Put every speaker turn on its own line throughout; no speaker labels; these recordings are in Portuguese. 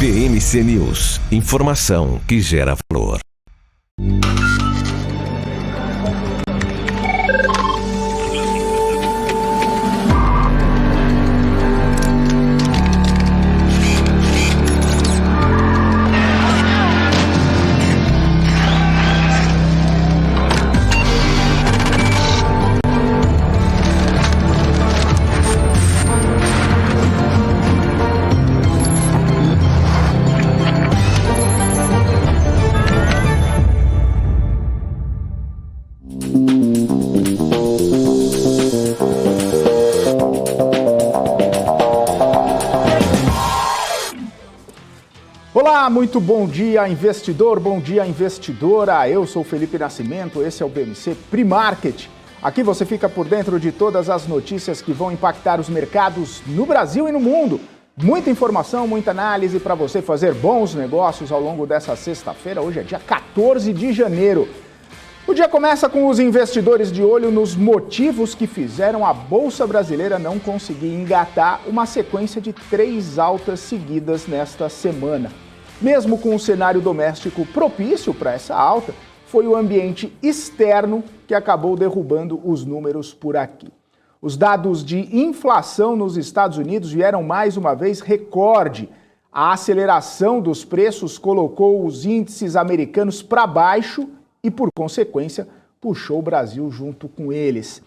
VMC News. Informação que gera valor.
Olá, muito bom dia, investidor, bom dia, investidora. Eu sou Felipe Nascimento, esse é o VMC Pre-Market. Aqui você fica por dentro de todas as notícias que vão impactar os mercados no Brasil e no mundo. Muita informação, muita análise para você fazer bons negócios ao longo dessa sexta-feira. Hoje é dia 14 de janeiro. O dia começa com os investidores de olho nos motivos que fizeram a Bolsa Brasileira não conseguir engatar uma sequência de 3 altas seguidas nesta semana. Mesmo com o cenário doméstico propício para essa alta, foi o ambiente externo que acabou derrubando os números por aqui. Os dados de inflação nos Estados Unidos vieram mais uma vez recorde. A aceleração dos preços colocou os índices americanos para baixo e, por consequência, puxou o Brasil junto com eles.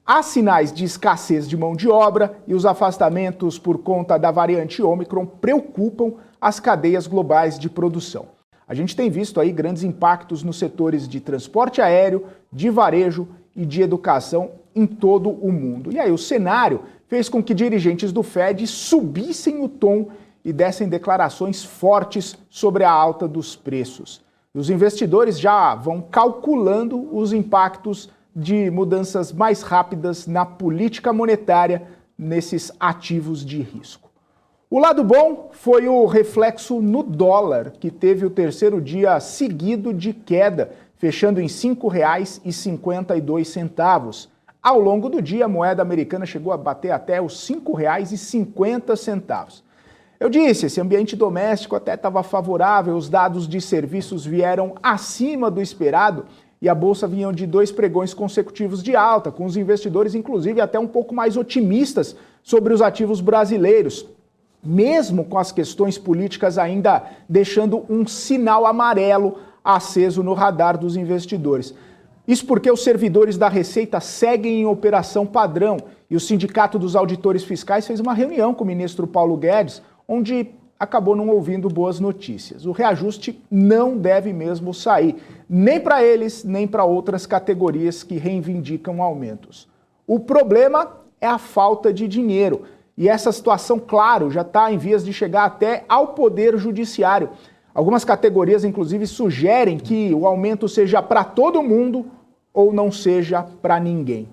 Há sinais de escassez de mão de obra e os afastamentos por conta da variante Ômicron preocupam as cadeias globais de produção. A gente tem visto aí grandes impactos nos setores de transporte aéreo, de varejo e de educação em todo o mundo. E aí o cenário fez com que dirigentes do Fed subissem o tom e dessem declarações fortes sobre a alta dos preços. E os investidores já vão calculando os impactos de mudanças mais rápidas na política monetária nesses ativos de risco. O lado bom foi o reflexo no dólar, que teve o terceiro dia seguido de queda, fechando em R$ 5,52. Ao longo do dia, a moeda americana chegou a bater até os R$ 5,50. Eu disse, esse ambiente doméstico até estava favorável, os dados de serviços vieram acima do esperado e a Bolsa vinha de 2 pregões consecutivos de alta, com os investidores, inclusive, até um pouco mais otimistas sobre os ativos brasileiros, mesmo com as questões políticas ainda deixando um sinal amarelo aceso no radar dos investidores. Isso porque os servidores da Receita seguem em operação padrão e o Sindicato dos Auditores Fiscais fez uma reunião com o ministro Paulo Guedes, onde acabou não ouvindo boas notícias. O reajuste não deve mesmo sair, nem para eles, nem para outras categorias que reivindicam aumentos. O problema é a falta de dinheiro. E essa situação, claro, já está em vias de chegar até ao Poder Judiciário. Algumas categorias, inclusive, sugerem que o aumento seja para todo mundo ou não seja para ninguém.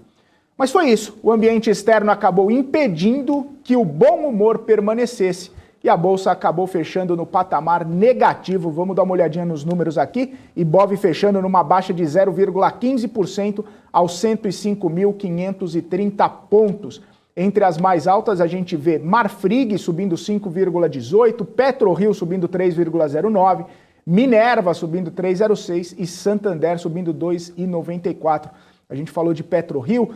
Mas foi isso. O ambiente externo acabou impedindo que o bom humor permanecesse. E a Bolsa acabou fechando no patamar negativo. Vamos dar uma olhadinha nos números aqui. Ibov fechando numa baixa de 0,15% aos 105.530 pontos. Entre as mais altas, a gente vê Marfrig subindo 5,18%, PetroRio subindo 3,09%, Minerva subindo 3,06% e Santander subindo 2,94%. A gente falou de PetroRio,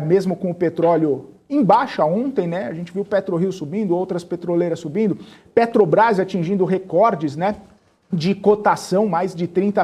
mesmo com o petróleo em baixa ontem, né? A gente viu PetroRio subindo, outras petroleiras subindo, Petrobras atingindo recordes, né, de cotação, mais de R$ 30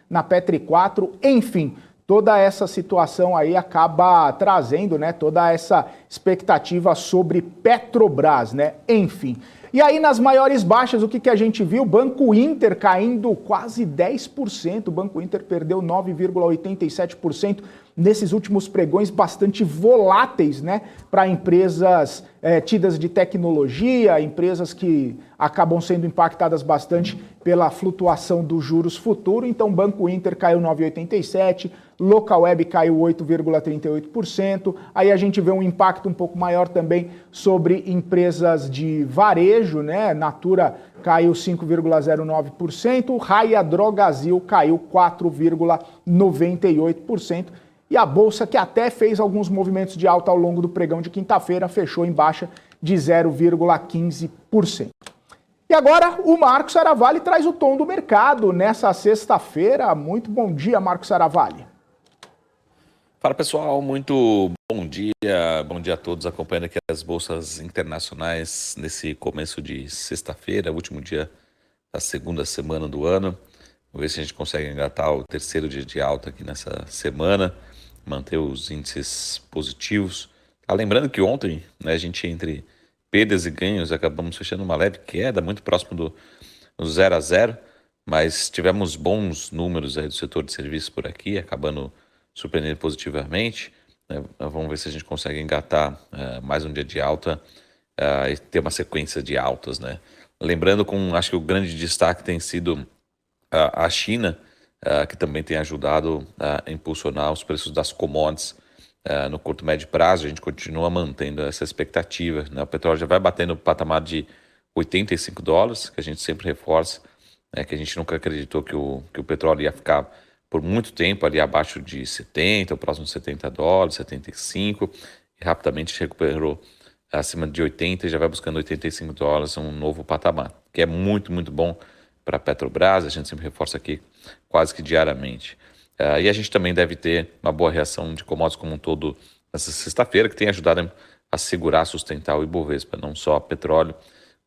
na Petri 4, enfim. Toda essa situação aí acaba trazendo, né, toda essa expectativa sobre Petrobras, né? Enfim. E aí nas maiores baixas, o que a gente viu? Banco Inter caindo quase 10%. O Banco Inter perdeu 9,87% nesses últimos pregões bastante voláteis, né, para empresas tidas de tecnologia, empresas que acabam sendo impactadas bastante pela flutuação dos juros futuro. Então, Banco Inter caiu 9,87%, Localweb caiu 8,38%. Aí a gente vê um impacto um pouco maior também sobre empresas de varejo, né? Natura caiu 5,09%, Raia Drogasil caiu 4,98%. E a Bolsa, que até fez alguns movimentos de alta ao longo do pregão de quinta-feira, fechou em baixa de 0,15%. E agora o Marcos Saravalli traz o tom do mercado nessa sexta-feira. Muito bom dia, Marcos Saravalli.
Fala pessoal, muito bom dia a todos acompanhando aqui as bolsas internacionais nesse começo de sexta-feira, último dia da segunda semana do ano. Vamos ver se a gente consegue engatar o terceiro dia de alta aqui nessa semana, manter os índices positivos. Lembrando que ontem, né, a gente entre perdas e ganhos acabamos fechando uma leve queda, muito próximo do 0 a 0, mas tivemos bons números aí do setor de serviços por aqui, acabando surpreendendo positivamente. Vamos ver se a gente consegue engatar mais um dia de alta e ter uma sequência de altas, né? Lembrando, acho que o grande destaque tem sido a China, que também tem ajudado a impulsionar os preços das commodities no curto e médio prazo. A gente continua mantendo essa expectativa, né? O petróleo já vai batendo o patamar de $85, que a gente sempre reforça, né? Que a gente nunca acreditou que o petróleo ia ficar por muito tempo ali abaixo de 70, o próximo $70, 75, e rapidamente se recuperou acima de 80 e já vai buscando $85, um novo patamar, que é muito, muito bom para a Petrobras. A gente sempre reforça aqui quase que diariamente. E a gente também deve ter uma boa reação de commodities como um todo nessa sexta-feira, que tem ajudado a segurar, sustentar o Ibovespa, não só petróleo,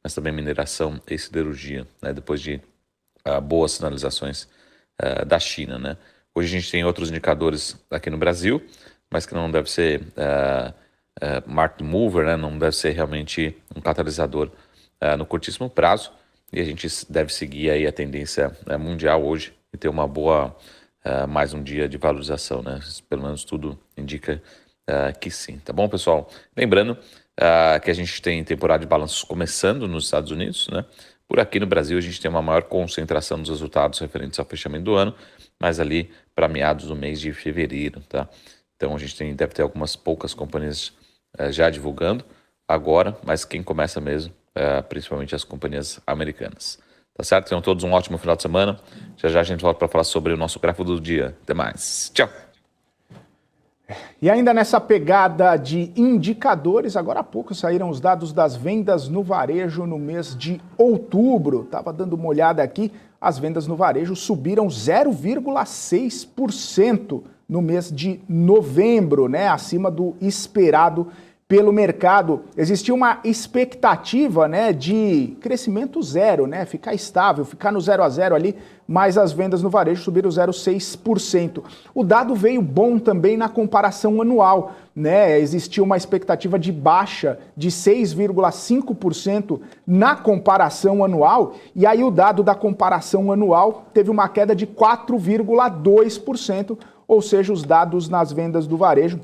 mas também mineração e siderurgia, né, depois de boas sinalizações da China, né? Hoje a gente tem outros indicadores aqui no Brasil, mas que não deve ser market mover, né? Não deve ser realmente um catalisador no curtíssimo prazo, e a gente deve seguir aí a tendência mundial hoje e ter uma boa, mais um dia de valorização, né? Pelo menos tudo indica que sim, tá bom, pessoal? Lembrando que a gente tem temporada de balanços começando nos Estados Unidos, né? Por aqui no Brasil a gente tem uma maior concentração dos resultados referentes ao fechamento do ano, mas ali para meados do mês de fevereiro, tá? Então a gente deve ter algumas poucas companhias já divulgando agora, mas quem começa mesmo, principalmente as companhias americanas. Tá certo? Tenham todos um ótimo final de semana. Já a gente volta para falar sobre o nosso gráfico do dia. Até mais. Tchau!
E ainda nessa pegada de indicadores, agora há pouco saíram os dados das vendas no varejo no mês de outubro. Estava dando uma olhada aqui, as vendas no varejo subiram 0,6% no mês de novembro, né? Acima do esperado pelo mercado. Existia uma expectativa, né, de crescimento zero, né, ficar estável, ficar no 0 a 0 ali, mas as vendas no varejo subiram 0,6%. O dado veio bom também na comparação anual, né? Existia uma expectativa de baixa de 6,5% na comparação anual, e aí o dado da comparação anual teve uma queda de 4,2%, ou seja, os dados nas vendas do varejo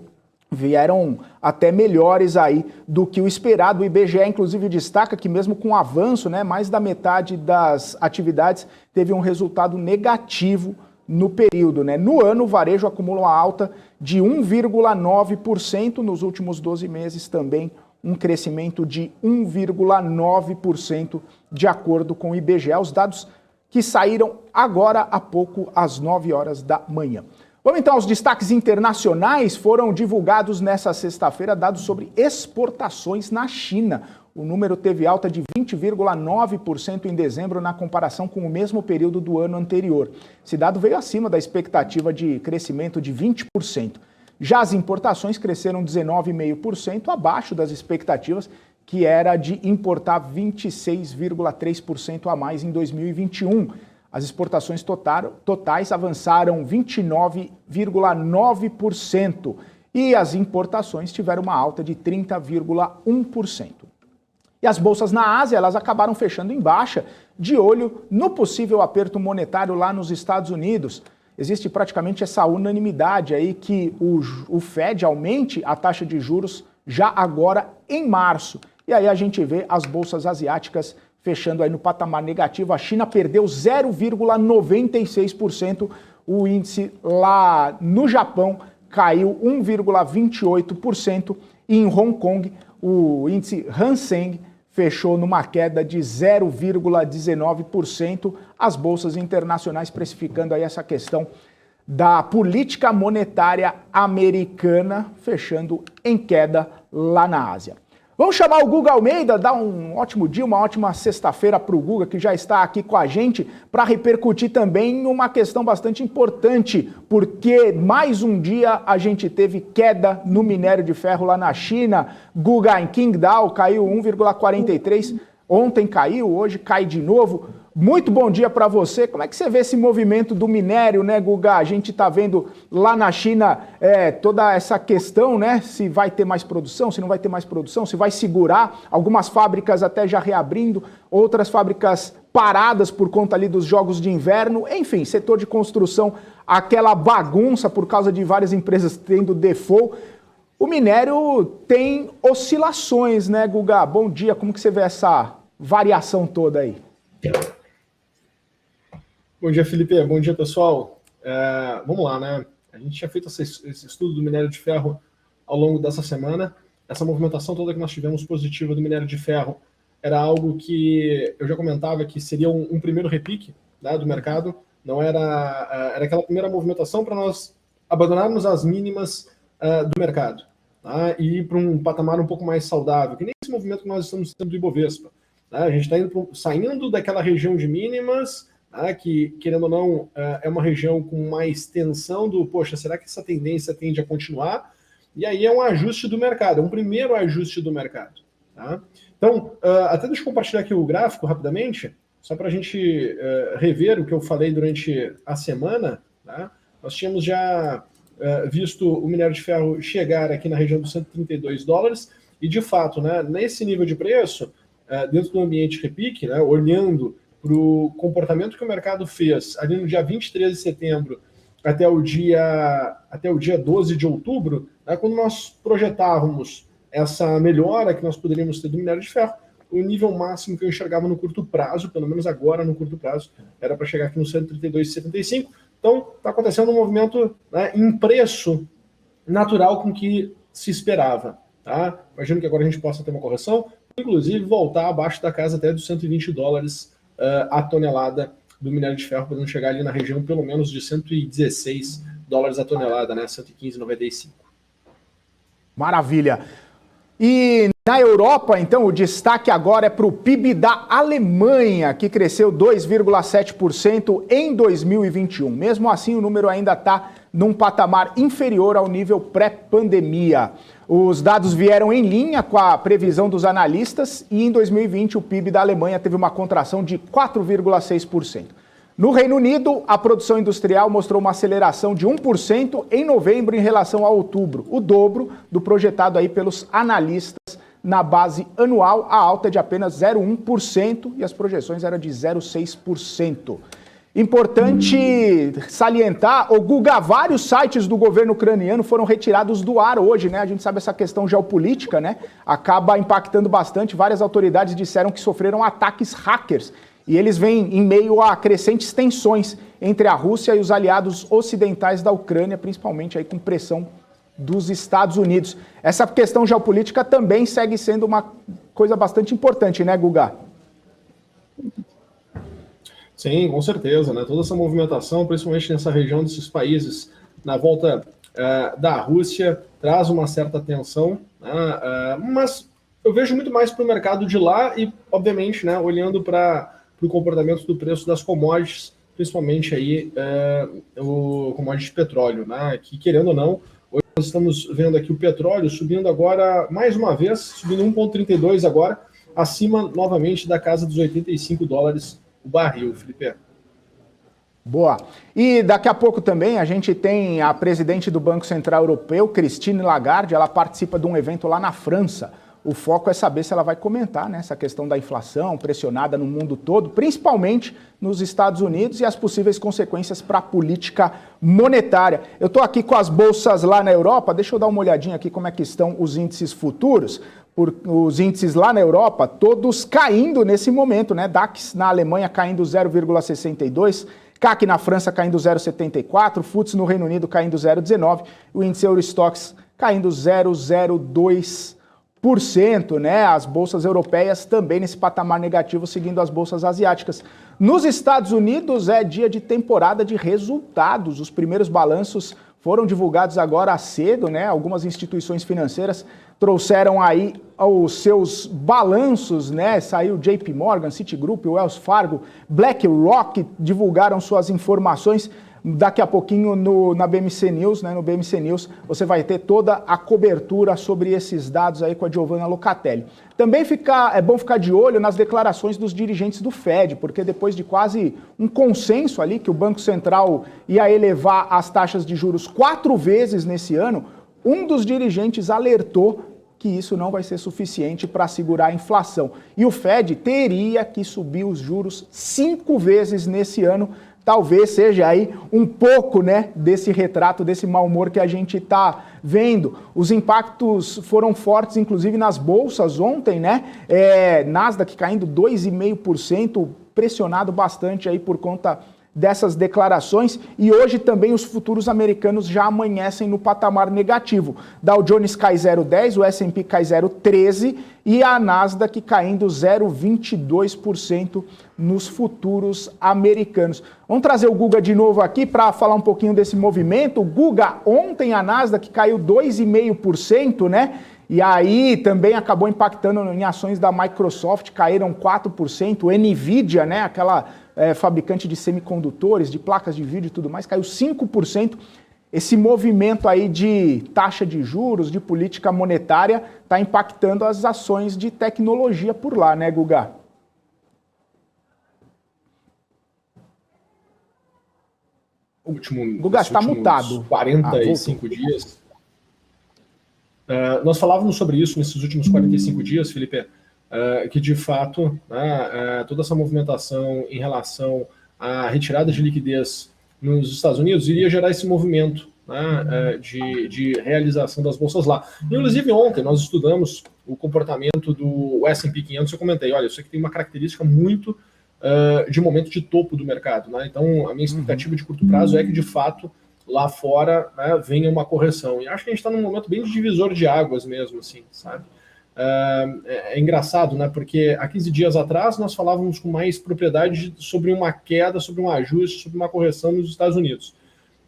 vieram até melhores aí do que o esperado. O IBGE, inclusive, destaca que mesmo com o avanço, né, mais da metade das atividades teve um resultado negativo no período, né? No ano, o varejo acumula uma alta de 1,9%, nos últimos 12 meses também um crescimento de 1,9% de acordo com o IBGE, os dados que saíram agora há pouco, às 9 horas da manhã. Vamos então aos destaques internacionais. Foram divulgados nessa sexta-feira dados sobre exportações na China. O número teve alta de 20,9% em dezembro na comparação com o mesmo período do ano anterior. Esse dado veio acima da expectativa de crescimento de 20%. Já as importações cresceram 19,5%, abaixo das expectativas, que era de importar 26,3% a mais em 2021. As exportações totais avançaram 29,9% e as importações tiveram uma alta de 30,1%. E as bolsas na Ásia, elas acabaram fechando em baixa, de olho no possível aperto monetário lá nos Estados Unidos. Existe praticamente essa unanimidade aí que o Fed aumente a taxa de juros já agora em março. E aí a gente vê as bolsas asiáticas fechando aí no patamar negativo. A China perdeu 0,96%, o índice lá no Japão caiu 1,28% e em Hong Kong o índice Hang Seng fechou numa queda de 0,19%. As bolsas internacionais precificando aí essa questão da política monetária americana, fechando em queda lá na Ásia. Vamos chamar o Guga Almeida, dar um ótimo dia, uma ótima sexta-feira para o Guga, que já está aqui com a gente, para repercutir também uma questão bastante importante, porque mais um dia a gente teve queda no minério de ferro lá na China. Guga, em Qingdao caiu 1,43%, ontem caiu, hoje cai de novo. Muito bom dia para você. Como é que você vê esse movimento do minério, né, Guga? A gente está vendo lá na China toda essa questão, né? Se vai ter mais produção, se não vai ter mais produção, se vai segurar. Algumas fábricas até já reabrindo, outras fábricas paradas por conta ali dos jogos de inverno. Enfim, setor de construção, aquela bagunça por causa de várias empresas tendo default. O minério tem oscilações, né, Guga? Bom dia. Como que você vê essa variação toda aí?
Bom dia, Felipe. Bom dia, pessoal. Vamos lá, né? A gente tinha feito esse estudo do minério de ferro ao longo dessa semana. Essa movimentação toda que nós tivemos positiva do minério de ferro era algo que eu já comentava que seria um primeiro repique, né, do mercado. Não era aquela primeira movimentação para nós abandonarmos as mínimas do mercado, tá? E ir para um patamar um pouco mais saudável, que nem esse movimento que nós estamos tendo do Ibovespa. Tá? A gente está saindo daquela região de mínimas, que, querendo ou não, é uma região com mais tensão do, poxa, será que essa tendência tende a continuar? E aí é um ajuste do mercado, é um primeiro ajuste do mercado. Tá? Então, até deixa eu compartilhar aqui o gráfico rapidamente, só para a gente rever o que eu falei durante a semana. Tá? Nós tínhamos já visto o minério de ferro chegar aqui na região dos $132, e de fato, né, nesse nível de preço, dentro do ambiente repique, né, olhando para o comportamento que o mercado fez ali no dia 23 de setembro até o dia 12 de outubro, né, quando nós projetávamos essa melhora que nós poderíamos ter do minério de ferro, o nível máximo que eu enxergava no curto prazo, pelo menos agora no curto prazo, era para chegar aqui no 132,75. Então, está acontecendo um movimento, né, em preço natural com o que se esperava. Tá? Imagino que agora a gente possa ter uma correção, inclusive voltar abaixo da casa até dos $120 a tonelada do minério de ferro, podendo chegar ali na região pelo menos de $116 a tonelada, né? 115,95.
Maravilha. E na Europa, então, o destaque agora é para o PIB da Alemanha, que cresceu 2,7% em 2021. Mesmo assim, o número ainda está num patamar inferior ao nível pré-pandemia. Os dados vieram em linha com a previsão dos analistas e em 2020 o PIB da Alemanha teve uma contração de 4,6%. No Reino Unido, a produção industrial mostrou uma aceleração de 1% em novembro em relação a outubro, o dobro do projetado aí pelos analistas na base anual. A alta é de apenas 0,1% e as projeções eram de 0,6%. Importante salientar, o Guga, vários sites do governo ucraniano foram retirados do ar hoje, né? A gente sabe essa questão geopolítica, né? Acaba impactando bastante. Várias autoridades disseram que sofreram ataques hackers e eles vêm em meio a crescentes tensões entre a Rússia e os aliados ocidentais da Ucrânia, principalmente aí com pressão dos Estados Unidos. Essa questão geopolítica também segue sendo uma coisa bastante importante, né, Guga?
Sim, com certeza, né? Toda essa movimentação, principalmente nessa região desses países na volta da Rússia, traz uma certa tensão, né? Mas eu vejo muito mais para o mercado de lá e, obviamente, né, olhando para o comportamento do preço das commodities, principalmente aí o commodity de petróleo, né? Que, querendo ou não, hoje nós estamos vendo aqui o petróleo subindo agora, mais uma vez, subindo 1,32 agora, acima novamente da casa dos $85 o barril, Felipe.
Boa. E daqui a pouco também a gente tem a presidente do Banco Central Europeu, Christine Lagarde, ela participa de um evento lá na França. O foco é saber se ela vai comentar, né, essa questão da inflação pressionada no mundo todo, principalmente nos Estados Unidos e as possíveis consequências para a política monetária. Eu estou aqui com as bolsas lá na Europa, deixa eu dar uma olhadinha aqui como é que estão os índices futuros. Os índices lá na Europa, todos caindo nesse momento, né? DAX na Alemanha caindo 0,62%, CAC na França caindo 0,74%, FTSE no Reino Unido caindo 0,19%, o índice Eurostoxx caindo 0,02%, né? As bolsas europeias também nesse patamar negativo, seguindo as bolsas asiáticas. Nos Estados Unidos é dia de temporada de resultados, os primeiros balanços foram divulgados agora cedo, né? Algumas instituições financeiras trouxeram aí os seus balanços, né? Saiu JP Morgan, Citigroup, Wells Fargo, BlackRock divulgaram suas informações. Daqui a pouquinho na BMC News, né? No BMC News, você vai ter toda a cobertura sobre esses dados aí com a Giovanna Locatelli. Também é bom ficar de olho nas declarações dos dirigentes do Fed, porque depois de quase um consenso ali que o Banco Central ia elevar as taxas de juros 4 vezes nesse ano, um dos dirigentes alertou que isso não vai ser suficiente para segurar a inflação. E o Fed teria que subir os juros 5 vezes nesse ano. Talvez seja aí um pouco, né, desse retrato, desse mau humor que a gente está vendo. Os impactos foram fortes, inclusive nas bolsas ontem, né? Nasdaq caindo 2,5%, pressionado bastante aí por conta dessas declarações, e hoje também os futuros americanos já amanhecem no patamar negativo. Dow Jones cai 0,10, o S&P cai 0,13 e a Nasdaq caindo 0,22% nos futuros americanos. Vamos trazer o Guga de novo aqui para falar um pouquinho desse movimento. Guga, ontem a Nasdaq caiu 2,5%, né? E aí também acabou impactando em ações da Microsoft, caíram 4%, Nvidia, né, aquela fabricante de semicondutores, de placas de vídeo e tudo mais, caiu 5%. Esse movimento aí de taxa de juros, de política monetária, está impactando as ações de tecnologia por lá, né, Guga?
Guga, está mutado. 45 dias. Nós falávamos sobre isso nesses últimos 45 dias, Felipe, que de fato toda essa movimentação em relação à retirada de liquidez nos Estados Unidos iria gerar esse movimento de realização das bolsas lá. Inclusive ontem nós estudamos o comportamento do S&P 500 e eu comentei, olha, isso aqui tem uma característica muito de momento de topo do mercado, né? Então a minha expectativa de curto prazo é que de fato lá fora, né, venha uma correção. E acho que a gente está num momento bem de divisor de águas mesmo, assim, sabe? É engraçado, né? Porque há 15 dias atrás nós falávamos com mais propriedade sobre uma queda, sobre um ajuste, sobre uma correção nos Estados Unidos.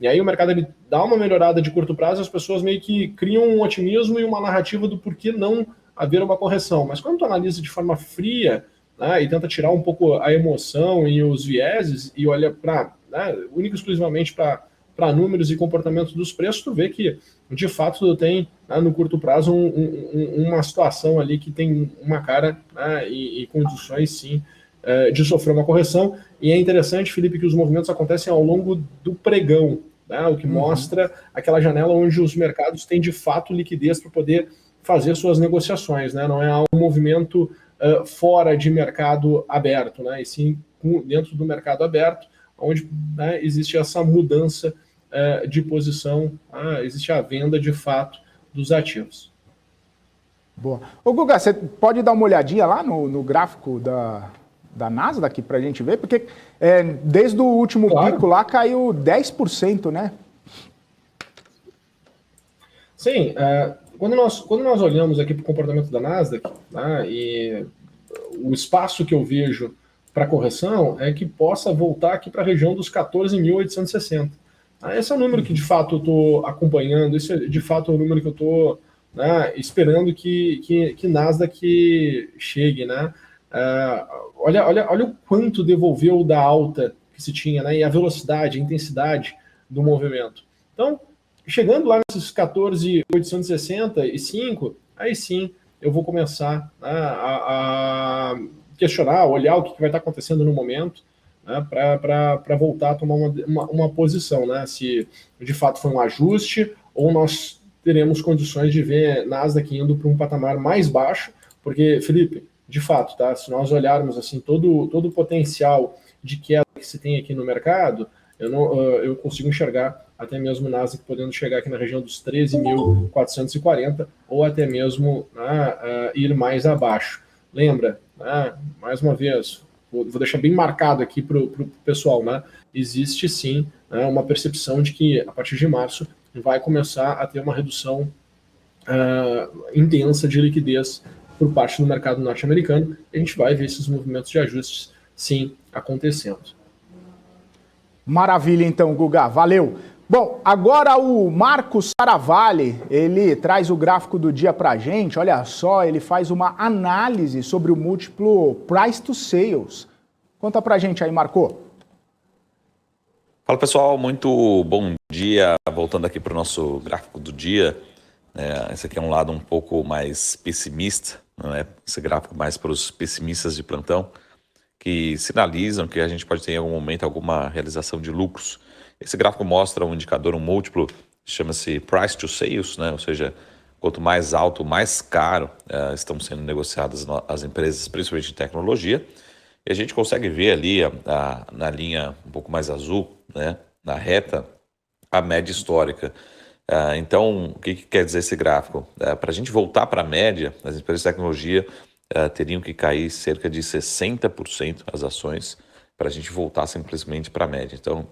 E aí o mercado ele dá uma melhorada de curto prazo e as pessoas meio que criam um otimismo e uma narrativa do porquê não haver uma correção. Mas quando tu analisa de forma fria, né, e tenta tirar um pouco a emoção e os vieses e olha para, né, única e exclusivamente para números e comportamento dos preços, tu vê que, de fato, tu tem, né, no curto prazo, uma situação ali que tem uma cara, né, e condições, sim, de sofrer uma correção. E é interessante, Felipe, que os movimentos acontecem ao longo do pregão, né, o que mostra aquela janela onde os mercados têm, de fato, liquidez para poder fazer suas negociações, né? Não é um movimento fora de mercado aberto, né, e sim dentro do mercado aberto, onde, né, existe essa mudança de posição, existe a venda de fato dos ativos.
Boa. Ô Guga, você pode dar uma olhadinha lá no gráfico da Nasdaq para a gente ver? Porque desde o último pico lá caiu 10%, né?
Sim, quando nós olhamos aqui para o comportamento da Nasdaq, né, e o espaço que eu vejo para correção é que possa voltar aqui para a região dos 14.860. Esse é o número que de fato eu estou acompanhando, esse é de fato o número que eu estou, né, esperando que Nasdaq chegue, né? Olha o quanto devolveu da alta que se tinha, né, e a velocidade, a intensidade do movimento. Então, chegando lá nesses 14.865, aí sim eu vou começar, né, a questionar, olhar o que vai estar acontecendo no momento, né, para voltar a tomar uma posição, né, se de fato foi um ajuste ou nós teremos condições de ver Nasdaq indo para um patamar mais baixo, porque, Felipe, de fato, tá, se nós olharmos assim todo o potencial de queda que se tem aqui no mercado, eu consigo enxergar até mesmo o Nasdaq podendo chegar aqui na região dos 13.440 ou até mesmo ir mais abaixo. Lembra, né, mais uma vez, vou deixar bem marcado aqui para o pessoal, né, existe sim, né, uma percepção de que a partir de março vai começar a ter uma redução intensa de liquidez por parte do mercado norte-americano, e a gente vai ver esses movimentos de ajustes, sim, acontecendo.
Maravilha, então, Guga. Valeu. Bom, agora o Marcos Saravalli, ele traz o gráfico do dia para a gente. Olha só, ele faz uma análise sobre o múltiplo Price to Sales. Conta para a gente aí, Marco.
Fala pessoal, muito bom dia. Voltando aqui para o nosso gráfico do dia. Esse aqui é um lado um pouco mais pessimista, não é? Esse gráfico mais para os pessimistas de plantão, que sinalizam que a gente pode ter em algum momento alguma realização de lucros. Esse gráfico mostra um indicador, um múltiplo, chama-se Price to Sales, né? Ou seja, quanto mais alto, mais caro estão sendo negociadas as empresas, principalmente de tecnologia. E a gente consegue ver ali na linha um pouco mais azul, né? Na reta, a média histórica. Então, o que quer dizer esse gráfico? Para a gente voltar para a média, as empresas de tecnologia teriam que cair cerca de 60% as ações para a gente voltar simplesmente para a média. Então,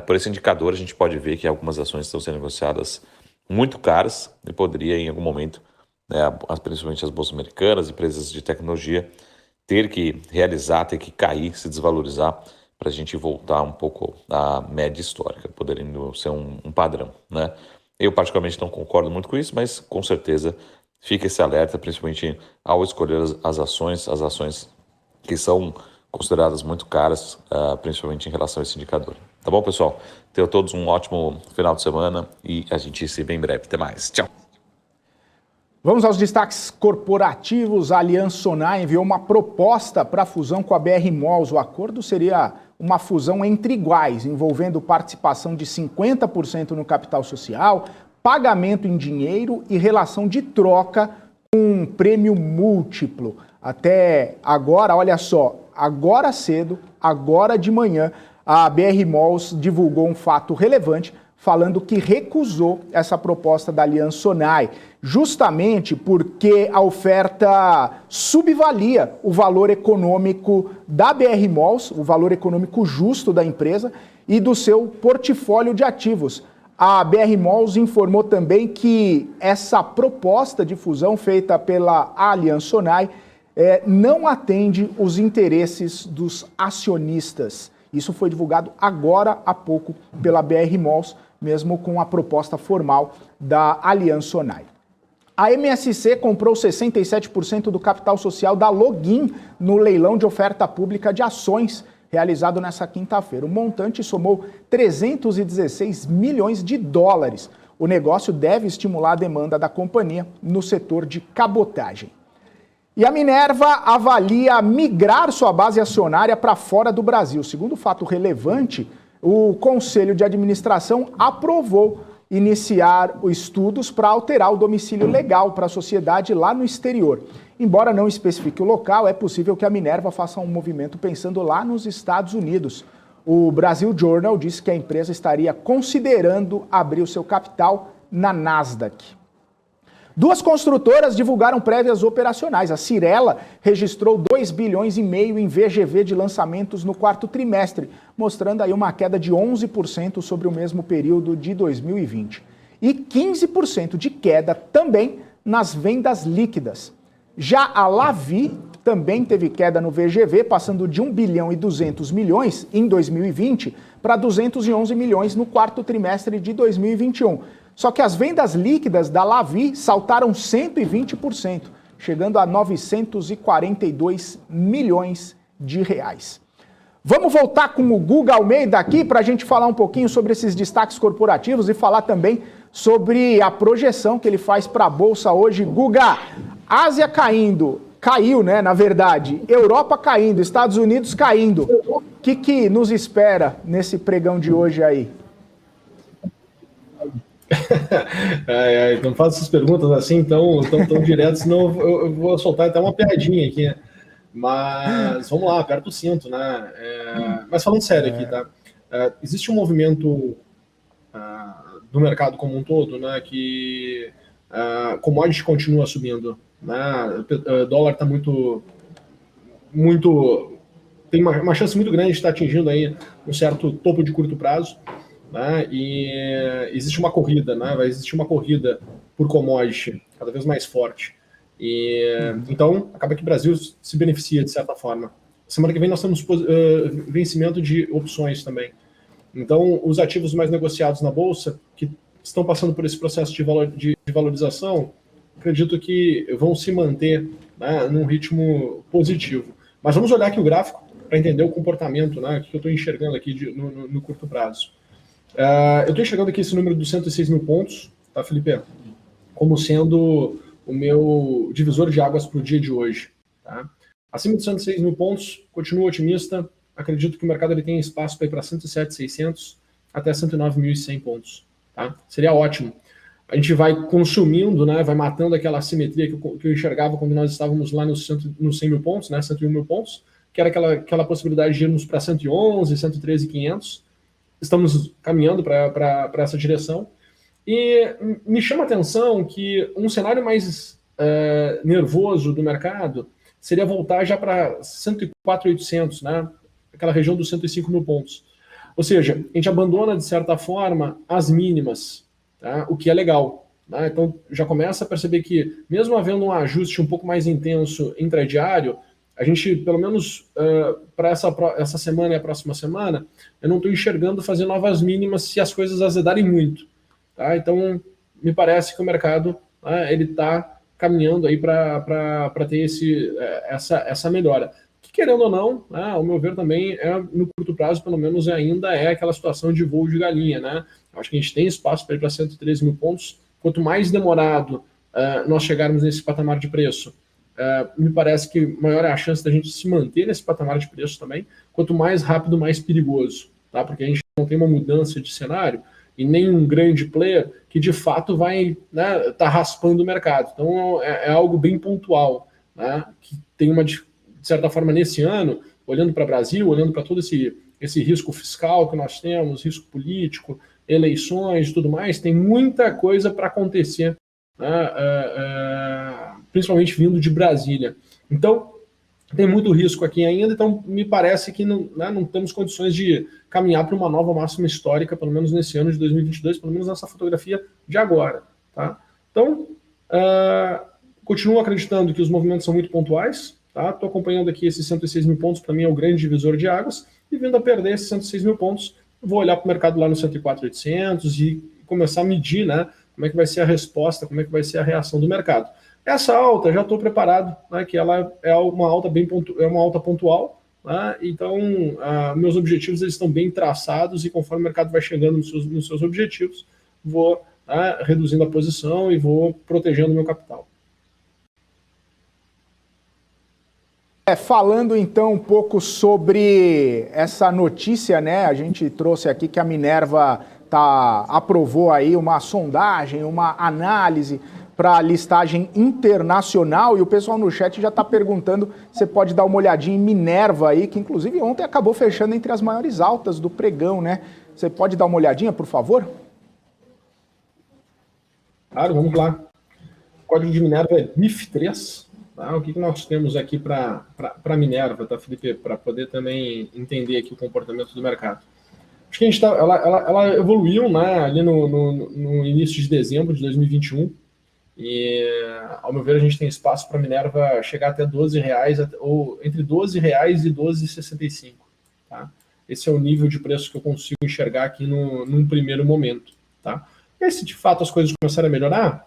por esse indicador, a gente pode ver que algumas ações estão sendo negociadas muito caras e poderia, em algum momento, principalmente as bolsas americanas, empresas de tecnologia, ter que cair, se desvalorizar, para a gente voltar um pouco à média histórica, podendo ser um padrão, né? Eu, particularmente, não concordo muito com isso, mas, com certeza, fica esse alerta, principalmente ao escolher as ações que são consideradas muito caras, principalmente em relação a esse indicador. Tá bom, pessoal? Tenham todos um ótimo final de semana e a gente se vê em breve. Até mais. Tchau.
Vamos aos destaques corporativos. A Allianz Sonae enviou uma proposta para a fusão com a BR Malls. O acordo seria uma fusão entre iguais, envolvendo participação de 50% no capital social, pagamento em dinheiro e relação de troca com um prêmio múltiplo. Até agora, olha só, agora cedo, agora de manhã, a BR Malls divulgou um fato relevante, falando que recusou essa proposta da Allianz Sonae, justamente porque a oferta subvalia o valor econômico da BR Malls, o valor econômico justo da empresa e do seu portfólio de ativos. A BR Malls informou também que essa proposta de fusão feita pela Allianz Sonae não atende os interesses dos acionistas. Isso foi divulgado agora há pouco pela BR Malls, mesmo com a proposta formal da Allianz Sonae. A MSC comprou 67% do capital social da Login no leilão de oferta pública de ações realizado nessa quinta-feira. O montante somou 316 milhões de dólares. O negócio deve estimular a demanda da companhia no setor de cabotagem. E a Minerva avalia migrar sua base acionária para fora do Brasil. Segundo fato relevante, o Conselho de Administração aprovou iniciar os estudos para alterar o domicílio legal para a sociedade lá no exterior. Embora não especifique o local, é possível que a Minerva faça um movimento pensando lá nos Estados Unidos. O Brasil Journal disse que a empresa estaria considerando abrir o seu capital na Nasdaq. Duas construtoras divulgaram prévias operacionais. A Cyrela registrou 2,5 bilhões em VGV de lançamentos no quarto trimestre, mostrando aí uma queda de 11% sobre o mesmo período de 2020. E 15% de queda também nas vendas líquidas. Já a Lavi também teve queda no VGV, passando de 1 bilhão e 200 milhões em 2020 para 211 milhões no quarto trimestre de 2021. Só que as vendas líquidas da Lavi saltaram 120%, chegando a 942 milhões de reais. Vamos voltar com o Guga Almeida aqui para a gente falar um pouquinho sobre esses destaques corporativos e falar também sobre a projeção que ele faz para a Bolsa hoje. Guga, Ásia caiu, né, na verdade, Europa caindo, Estados Unidos caindo. O que nos espera nesse pregão de hoje aí?
Não faço essas perguntas assim tão direto, senão eu vou soltar até uma piadinha aqui. Mas vamos lá, aperta o cinto, né? Mas falando sério aqui, tá? Existe um movimento do mercado como um todo, né? Que commodity continua subindo, né? O dólar está muito, tem uma chance muito grande de estar atingindo aí um certo topo de curto prazo. Né? E existe uma corrida, né? Vai existir uma corrida por commodity cada vez mais forte. Então, acaba que o Brasil se beneficia de certa forma. Semana que vem nós temos vencimento de opções também. Então, os ativos mais negociados na Bolsa, que estão passando por esse processo de valorização, acredito que vão se manter, né, num ritmo positivo. Mas vamos olhar aqui o gráfico para entender o comportamento, né, que eu estou enxergando aqui no curto prazo. Eu estou enxergando aqui esse número dos 106 mil pontos, tá, Felipe? Como sendo o meu divisor de águas para o dia de hoje. Tá? Acima de 106 mil pontos, continuo otimista. Acredito que o mercado ele tem espaço para ir para 107.600 até 109.100 pontos. Tá? Seria ótimo. A gente vai consumindo, né, vai matando aquela assimetria que eu enxergava quando nós estávamos lá nos 100 mil pontos, né, 101 mil pontos, que era aquela possibilidade de irmos para 111, 113.500. Estamos caminhando para essa direção. E me chama a atenção que um cenário mais nervoso do mercado seria voltar já para 104.800, né? Aquela região dos 105 mil pontos. Ou seja, a gente abandona, de certa forma, as mínimas, tá? O que é legal. Tá? Então, já começa a perceber que, mesmo havendo um ajuste um pouco mais intenso intradiário, a gente, pelo menos para essa semana e a próxima semana, eu não estou enxergando fazer novas mínimas se as coisas azedarem muito. Tá? Então, me parece que o mercado ele está caminhando aí para ter essa melhora. Que, querendo ou não, ao meu ver também, no curto prazo, pelo menos, ainda é aquela situação de voo de galinha. Né? Acho que a gente tem espaço para ir para 113 mil pontos. Quanto mais demorado nós chegarmos nesse patamar de preço, me parece que maior é a chance da gente se manter nesse patamar de preço também. Quanto mais rápido, mais perigoso. Tá? Porque a gente não tem uma mudança de cenário e nem um grande player que de fato vai tá raspando o mercado. Então é algo bem pontual, né, que tem uma, de certa forma, nesse ano, olhando para o Brasil, olhando para todo esse risco fiscal que nós temos, risco político, eleições e tudo mais, tem muita coisa para acontecer, né, principalmente vindo de Brasília. Então, tem muito risco aqui ainda, então me parece que não temos condições de caminhar para uma nova máxima histórica, pelo menos nesse ano de 2022, pelo menos nessa fotografia de agora. Tá? Então, continuo acreditando que os movimentos são muito pontuais. Estou tá? Acompanhando aqui esses 106 mil pontos, para mim é o grande divisor de águas, e vindo a perder esses 106 mil pontos, vou olhar para o mercado lá no 104.800 e começar a medir, né, como é que vai ser a resposta, como é que vai ser a reação do mercado. Essa alta, já estou preparado, né, que ela é uma alta uma alta pontual, né, então meus objetivos eles estão bem traçados e conforme o mercado vai chegando nos seus objetivos, vou reduzindo a posição e vou protegendo o meu capital.
Falando então um pouco sobre essa notícia, né, a gente trouxe aqui que a Minerva aprovou aí uma sondagem, uma análise para listagem internacional, e o pessoal no chat já está perguntando, você pode dar uma olhadinha em Minerva aí, que inclusive ontem acabou fechando entre as maiores altas do pregão, né? Você pode dar uma olhadinha, por favor?
Claro, vamos lá. O código de Minerva é MIF3. Tá? O que nós temos aqui para Minerva, tá, Felipe? Para poder também entender aqui o comportamento do mercado. Acho que a gente ela evoluiu, né, ali no início de dezembro de 2021. E, ao meu ver, a gente tem espaço para a Minerva chegar até R$12, ou entre R$12 e R$12,65. Tá? Esse é o nível de preço que eu consigo enxergar aqui num primeiro momento. Tá? E aí, se de fato as coisas começarem a melhorar,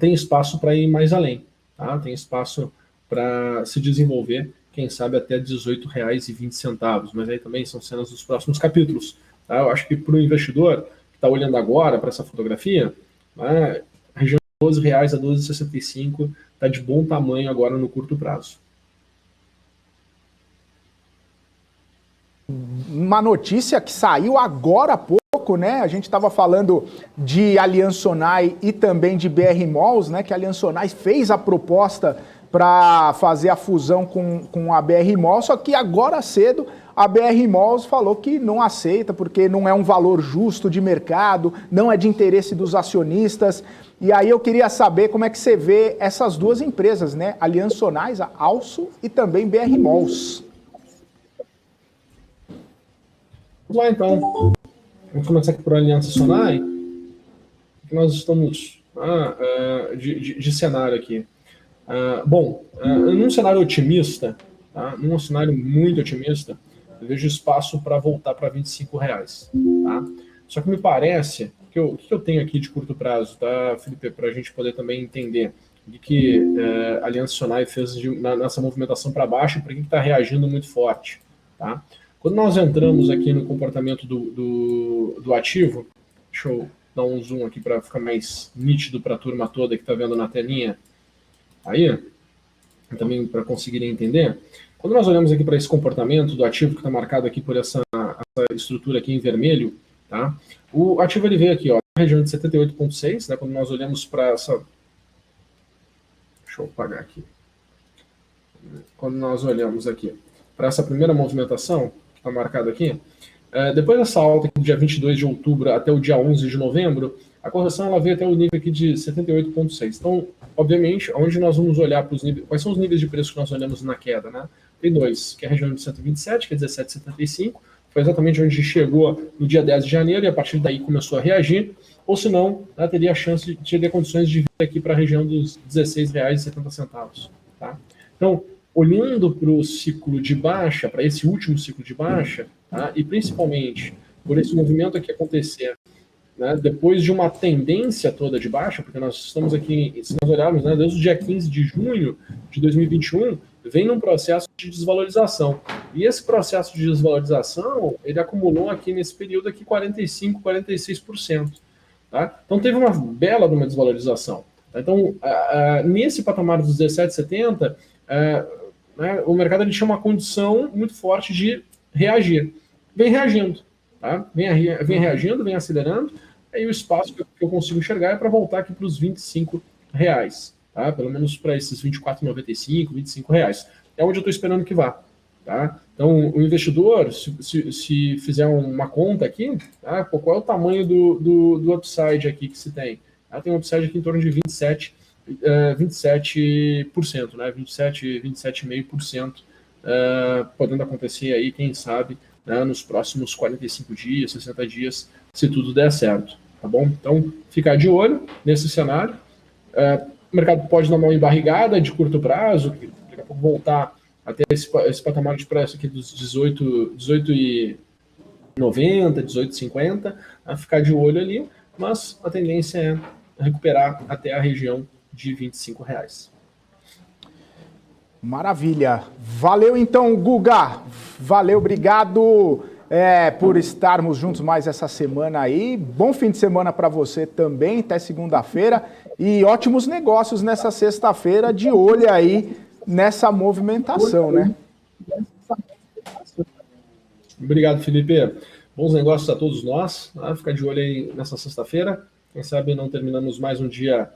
tem espaço para ir mais além. Tá? Tem espaço para se desenvolver, quem sabe até R$18,20. Mas aí também são cenas dos próximos capítulos. Tá? Eu acho que para o investidor que está olhando agora para essa fotografia, né, a região R$12 a R$12,65 está de bom tamanho agora no curto prazo.
Uma notícia que saiu agora há pouco, né? A gente estava falando de Allianz Sonae e também de BR Malls, né? Que a Allianz Sonae fez a proposta para fazer a fusão com a BR Malls, só que agora cedo a BR Malls falou que não aceita, porque não é um valor justo de mercado, não é de interesse dos acionistas. E aí eu queria saber como é que você vê essas duas empresas, né? Allianz Sonae, a Also e também BR Malls.
Vamos lá, então. Vamos começar aqui por Aliança Sonae. Nós estamos de cenário aqui. Bom, num cenário otimista, tá? Num cenário muito otimista, eu vejo espaço para voltar para R$25. Tá? Só que me parece que o que eu tenho aqui de curto prazo, tá, Felipe, para a gente poder também entender de que a Aliança Sonai fez nessa movimentação para baixo e por que está reagindo muito forte. Tá? Quando nós entramos aqui no comportamento do ativo, deixa eu dar um zoom aqui para ficar mais nítido para a turma toda que está vendo na telinha, aí, também para conseguirem entender. Quando nós olhamos aqui para esse comportamento do ativo que está marcado aqui por essa estrutura aqui em vermelho, tá? O ativo ele veio aqui, ó, na região de 78,6, né? Quando nós olhamos para essa... Deixa eu apagar aqui. Quando nós olhamos aqui para essa primeira movimentação, que está marcada aqui, depois dessa alta aqui do dia 22 de outubro até o dia 11 de novembro, a correção ela veio até o nível aqui de 78,6. Então, obviamente, onde nós vamos olhar para os níveis... Quais são os níveis de preço que nós olhamos na queda, né? Tem dois, que é a região de 127, que é 17,75, foi exatamente onde chegou no dia 10 de janeiro e a partir daí começou a reagir, ou se não, teria a chance de ter condições de vir aqui para a região dos R$16,70. Tá? Então, olhando para o ciclo de baixa, para esse último ciclo de baixa, tá? E principalmente por esse movimento que acontecer, né, depois de uma tendência toda de baixa, porque nós estamos aqui, se nós olharmos, né, desde o dia 15 de junho de 2021, vem num processo de desvalorização. E esse processo de desvalorização, ele acumulou aqui nesse período aqui 45%, 46%. Tá? Então teve uma bela de uma desvalorização. Tá? Então, nesse patamar dos 17,70, né, o mercado ele tinha uma condição muito forte de reagir. Vem reagindo. Tá? Vem reagindo, vem acelerando. Aí o espaço que eu consigo enxergar é para voltar aqui para os R$25. Tá? Pelo menos para esses R$24,95, R$25. É onde eu estou esperando que vá. Tá? Então, o investidor, se fizer uma conta aqui, tá? Qual é o tamanho do upside aqui que se tem? Tá? Tem um upside aqui em torno de 27%, né? 27,5%, podendo acontecer aí, quem sabe, né, nos próximos 45 dias, 60 dias, se tudo der certo. Tá bom? Então, ficar de olho nesse cenário. O mercado pode dar uma embarrigada de curto prazo, daqui a pouco voltar até esse patamar de preço aqui dos 18,90, 18,50, a ficar de olho ali, mas a tendência é recuperar até a região de R$25.
Maravilha. Valeu então, Guga. Valeu, obrigado por estarmos juntos mais essa semana aí. Bom fim de semana para você também, até segunda-feira. E ótimos negócios nessa sexta-feira, de olho aí nessa movimentação, né?
Obrigado, Felipe. Bons negócios a todos nós. Tá? Fica de olho aí nessa sexta-feira. Quem sabe não terminamos mais um dia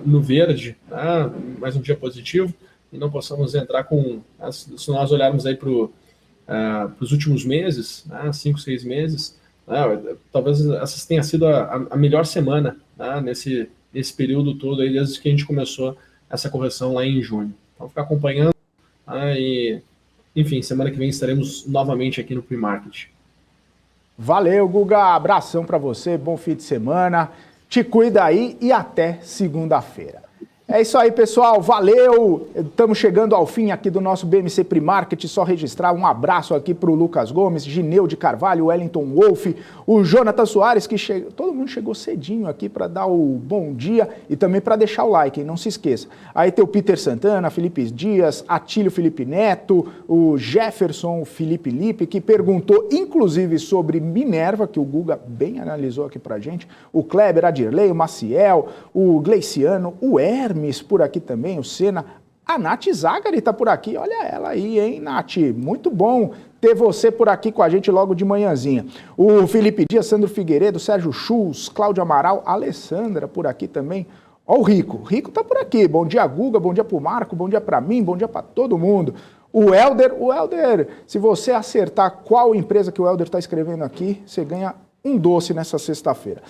no verde, tá? Mais um dia positivo, e não possamos entrar com... Se nós olharmos aí para os últimos meses, 5, 6 meses, talvez essa tenha sido a melhor semana, tá? nesse período todo, aí, desde que a gente começou essa correção lá em junho. Então, ficar acompanhando, e, enfim, semana que vem estaremos novamente aqui no Pre-Market.
Valeu, Guga, abração para você, bom fim de semana, te cuida aí e até segunda-feira. É isso aí, pessoal, valeu, estamos chegando ao fim aqui do nosso BMC Pre-Market, só registrar um abraço aqui para o Lucas Gomes, Gineu de Carvalho, Wellington Wolff, o Jonathan Soares, que todo mundo chegou cedinho aqui para dar o bom dia e também para deixar o like, hein? Não se esqueça. Aí tem o Peter Santana, Felipe Dias, Atílio Felipe Neto, o Jefferson Felipe Lippe, que perguntou inclusive sobre Minerva, que o Guga bem analisou aqui para gente, o Kleber, a Dirley, o Maciel, o Gleiciano, o Hermes por aqui também, o Senna, a Nath Zagari tá por aqui, olha ela aí, hein, Nath? Muito bom ter você por aqui com a gente logo de manhãzinha. O Felipe Dias, Sandro Figueiredo, Sérgio Schultz, Cláudio Amaral, Alessandra por aqui também. Ó o Rico, o Rico tá por aqui. Bom dia, Guga, bom dia pro Marco, bom dia para mim, bom dia para todo mundo. O Helder, se você acertar qual empresa que o Helder tá escrevendo aqui, você ganha um doce nessa sexta-feira.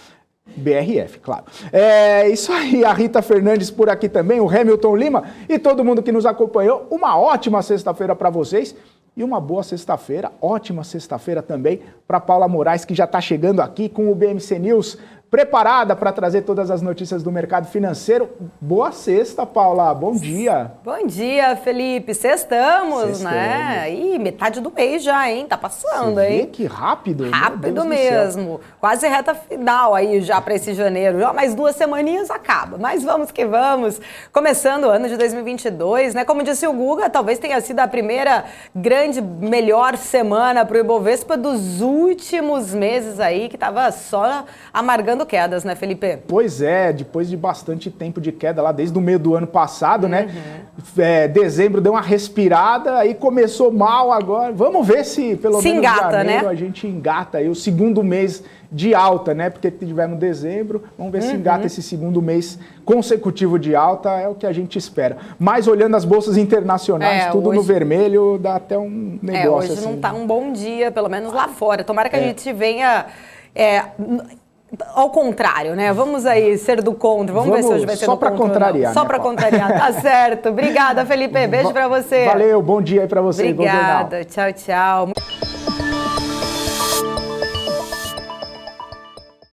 BRF, claro. É isso aí, a Rita Fernandes por aqui também, o Hamilton Lima e todo mundo que nos acompanhou. Uma ótima sexta-feira para vocês e uma boa sexta-feira, ótima sexta-feira também para Paula Moraes, que já está chegando aqui com o BMC News preparada para trazer todas as notícias do mercado financeiro. Boa sexta, Paula. Bom dia.
Bom dia, Felipe. Sextamos, né? Ih, metade do mês já, hein? Tá passando,
Você vê
hein?
que rápido.
Rápido mesmo. Quase reta final aí já para esse janeiro. Já mais 2 semaninhas acaba. Mas vamos que vamos. Começando o ano de 2022, né? Como disse o Guga, talvez tenha sido a primeira grande, melhor semana para o Ibovespa dos últimos meses aí, que tava só amargando quedas, né, Felipe?
Pois é, depois de bastante tempo de queda lá, desde o meio do ano passado, né? Dezembro deu uma respirada, aí começou mal agora. Vamos ver se pelo menos
engata,
janeiro,
né?
A gente engata aí o segundo mês de alta, né? Porque tivemos dezembro, vamos ver se engata esse segundo mês consecutivo de alta, é o que a gente espera. Mas olhando as bolsas internacionais, tudo
hoje...
no vermelho, dá até um negócio
hoje
assim.
não tá um bom dia, pelo menos lá fora. Tomara que a gente venha... ao contrário, né? Vamos aí ser do contra. Vamos ver se hoje vai ser
só
do
para
contra.
Contrariar.
Só
né,
para
Paulo?
contrariar, tá certo. Obrigada, Felipe. Beijo para você.
Valeu, bom dia aí para você.
Obrigada. Tchau, tchau.